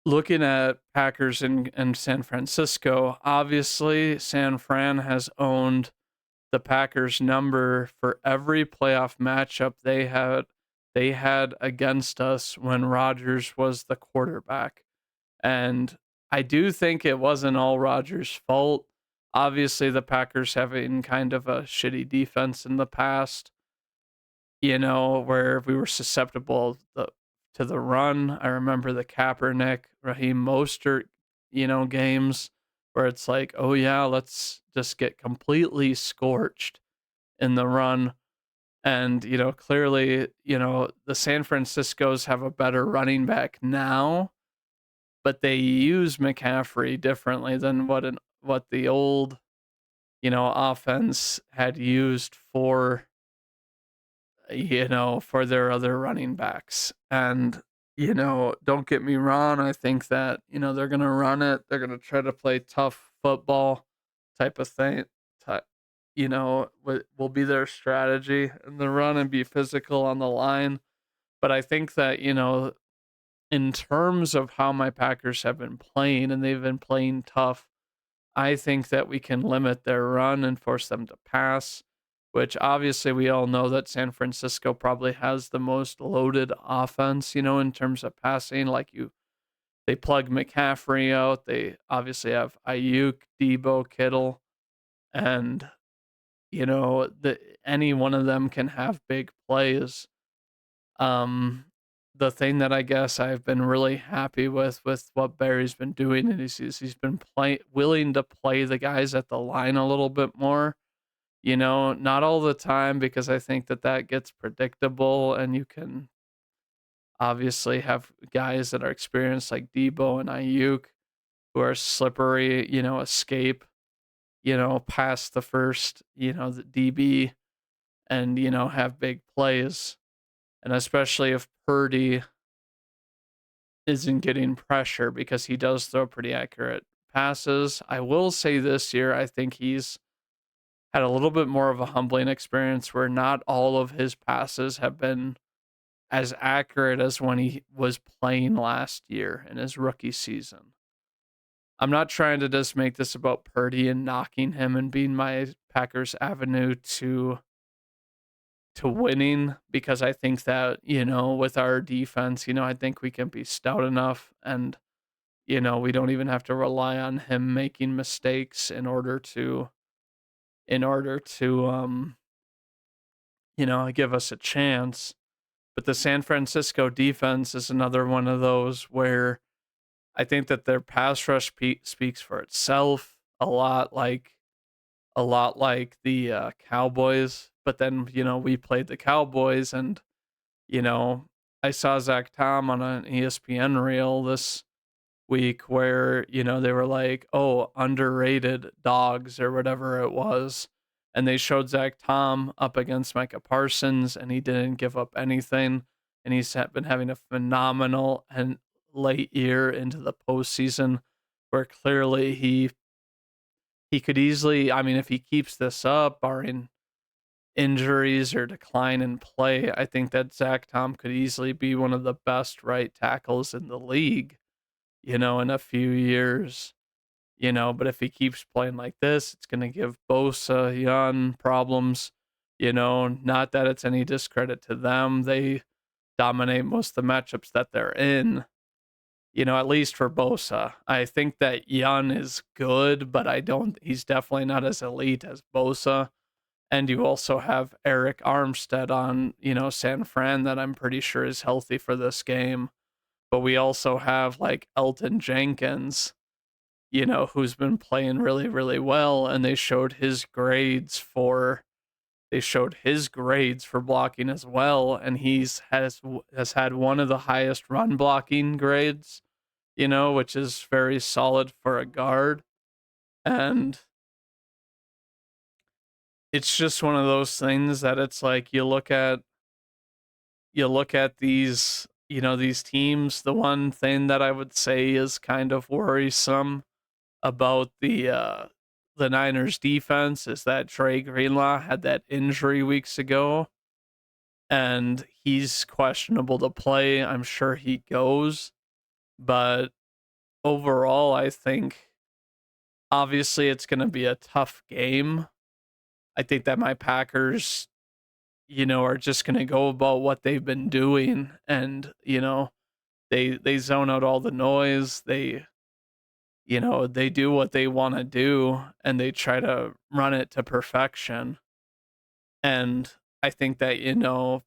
looking at Packers and San Francisco, obviously San Fran has owned the Packers number for every playoff matchup they had against us when Rodgers was the quarterback. And I do think it wasn't all Rodgers' fault. Obviously, the Packers having kind of a shitty defense in the past, where we were susceptible to the run. I remember the Kaepernick, Raheem Mostert, games where it's like, oh yeah, let's just get completely scorched in the run. And, clearly, the San Franciscos have a better running back now, but they use McCaffrey differently than what the old, offense had used for their other running backs. And, don't get me wrong, I think that, they're going to run it. They're going to try to play tough football type of thing. Ty- will be their strategy and the run and be physical on the line. But I think that, in terms of how my Packers have been playing and they've been playing tough, I think that we can limit their run and force them to pass, which obviously we all know that San Francisco probably has the most loaded offense, in terms of passing. They plug McCaffrey out. They obviously have Ayuk, Debo, Kittle, and any one of them can have big plays. Um, the thing that I guess I've been really happy with what Barry's been doing is he's been willing to play the guys at the line a little bit more. Not all the time because I think that gets predictable and you can obviously have guys that are experienced like Debo and Ayuk who are slippery, escape, past the first, the DB and, have big plays. And especially if Purdy isn't getting pressure because he does throw pretty accurate passes. I will say this year, I think he's had a little bit more of a humbling experience where not all of his passes have been as accurate as when he was playing last year in his rookie season. I'm not trying to just make this about Purdy and knocking him and being my Packers avenue to winning because I think that, with our defense, I think we can be stout enough and we don't even have to rely on him making mistakes in order to give us a chance. But the San Francisco defense is another one of those where I think that their pass rush speaks for itself a lot like the Cowboys. But then we played the Cowboys, and you know I saw Zach Tom on an ESPN reel this week where they were like, oh, underrated dogs or whatever it was, and they showed Zach Tom up against Micah Parsons, and he didn't give up anything, and been having a phenomenal and late year into the postseason, where clearly he could easily, I mean, if he keeps this up, barring injuries or decline in play, I think that Zach Tom could easily be one of the best right tackles in the league, in a few years. But if he keeps playing like this, it's going to give Bosa, Young problems. Not that it's any discredit to them. They dominate most of the matchups that they're in, at least for Bosa. I think that Young is good, but he's definitely not as elite as Bosa. And you also have Eric Armstead on, San Fran that I'm pretty sure is healthy for this game. But we also have like Elton Jenkins, who's been playing really, really well. And they showed his grades for blocking as well. And has had one of the highest run blocking grades, which is very solid for a guard. And it's just one of those things that it's like you look at these teams. The one thing that I would say is kind of worrisome about the Niners defense is that Trey Greenlaw had that injury weeks ago and he's questionable to play. I'm sure he goes, but overall, I think obviously it's going to be a tough game. I think that my Packers, are just going to go about what they've been doing, and they zone out all the noise. They do what they want to do, and they try to run it to perfection. And I think that,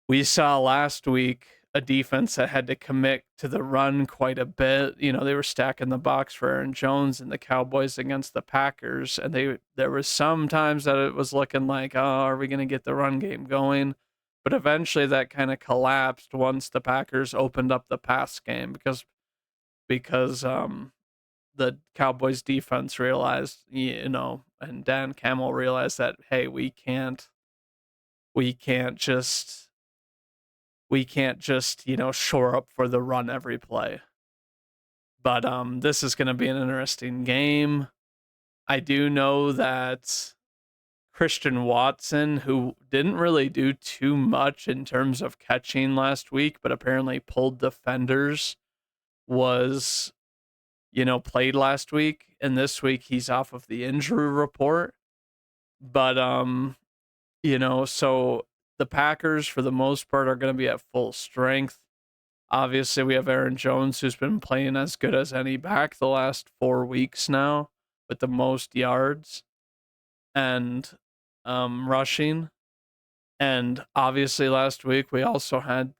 we saw last week a defense that had to commit to the run quite a bit. They were stacking the box for Aaron Jones and the Cowboys against the Packers, and there was some times that it was looking like, oh, are we going to get the run game going? But eventually that kind of collapsed once the Packers opened up the pass game because the Cowboys defense realized, and Dan Campbell realized that, hey, we can't just shore up for the run every play. But this is going to be an interesting game. I do know that Christian Watson, who didn't really do too much in terms of catching last week, but apparently pulled defenders, was, played last week, and this week he's off of the injury report. But so the Packers for the most part are going to be at full strength. Obviously, we have Aaron Jones, who's been playing as good as any back the last 4 weeks now, with the most yards and rushing. And obviously, last week we also had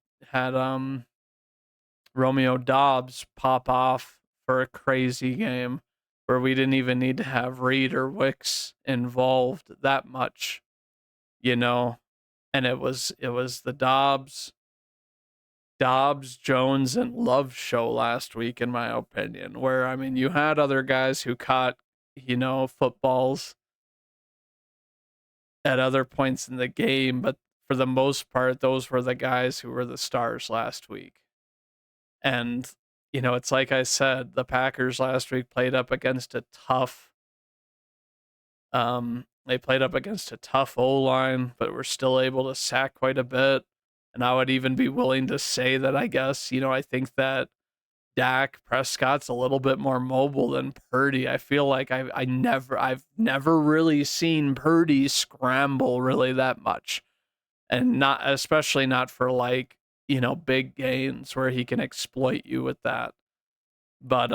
Romeo Dobbs pop off for a crazy game where we didn't even need to have Reed or Wicks involved that much, and it was the Dobbs, Jones, and Love show last week, in my opinion, where, I mean, you had other guys who caught, footballs at other points in the game, but for the most part, those were the guys who were the stars last week. And, it's like I said, the Packers last week played up against a tough, they played up against a tough O-line, but were still able to sack quite a bit. And I would even be willing to say that, I guess, I think that Dak Prescott's a little bit more mobile than Purdy. I feel like I've never really seen Purdy scramble really that much. And not especially not for like, big gains where he can exploit you with that. But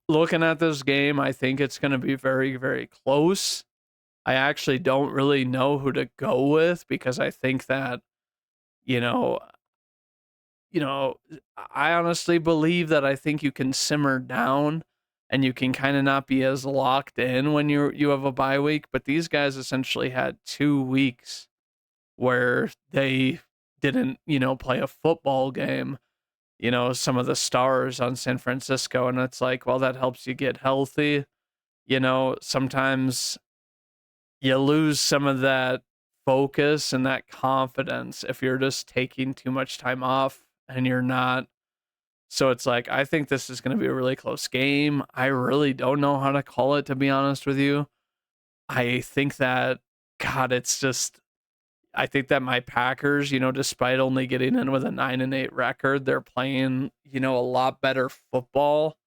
looking at this game, I think it's going to be very, very close. I actually don't really know who to go with because I think that, you know, I honestly believe that I think you can simmer down and you can kind of not be as locked in when you have a bye week, but these guys essentially had 2 weeks where they didn't, play a football game, some of the stars on San Francisco, and it's like, well, that helps you get healthy. Sometimes you lose some of that focus and that confidence if you're just taking too much time off and you're not. So it's like, I think this is going to be a really close game. I really don't know how to call it, to be honest with you. I think that, God, it's just, I think that my Packers, despite only getting in with a 9-8 record, they're playing, a lot better football.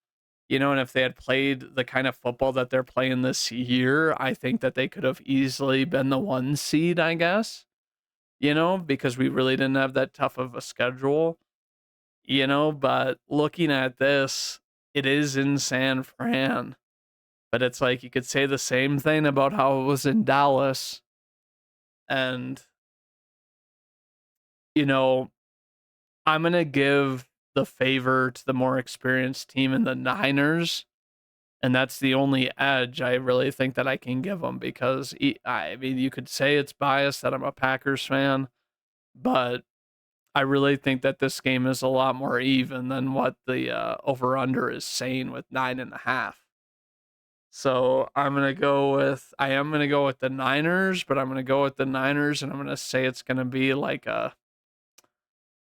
And if they had played the kind of football that they're playing this year, I think that they could have easily been the 1 seed, I guess, because we really didn't have that tough of a schedule, but looking at this, it is in San Fran, but it's like you could say the same thing about how it was in Dallas. And, you know, I'm going to give the favor to the more experienced team in the Niners. And that's the only edge I really think that I can give them because, I mean, you could say it's biased that I'm a Packers fan, but I really think that this game is a lot more even than what the over-under is saying with 9.5. So I am going to go with the Niners, but I'm going to go with the Niners and I'm going to say it's going to be like a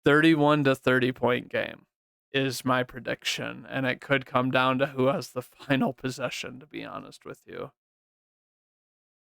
31 to 30 point game is my prediction. And it could come down to who has the final possession, to be honest with you.